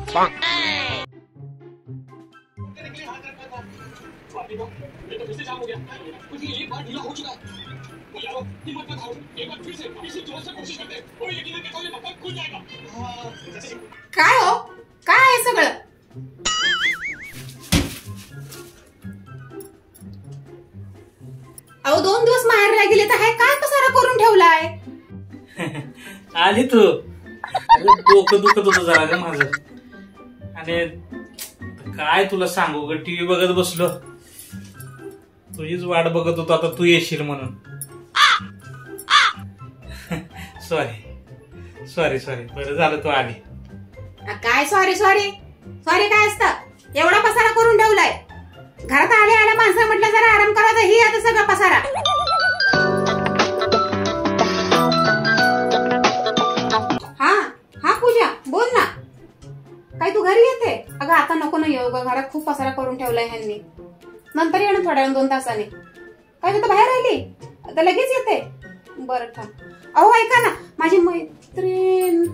काय हो, काय आहे सगळं? अहो 2 दिवस माहेरला गेले तर हाय काय पसारा करून ठेवलाय? आली तू. डोकं दुखत होतं जरा ग माझं. आणि काय तुला सांगू ग, टीव्ही बघत बसलो, तुझीच वाट बघत होतो आता तू येशील म्हणून. सॉरी सॉरी सॉरी, बरं झालं तू आली. काय सॉरी सॉरी सॉरी काय असतं? एवढा पसारा करून ठेवलाय. घरात आल्या माणसं म्हटलं जरा आराम करा, तर ही आता सगळा पसारा. हा पूजा बोल ना, काय तू घरी येते? अगं आता नको ना येऊ ग, घरात खूप पसारा करून ठेवलाय ह्यांनी. नंतर येणं थोड्या 2 तासाने. काय तू बाहेर आली? आता लगेच येते. बरं थांब. अहो ऐका ना, माझी मैत्रीण.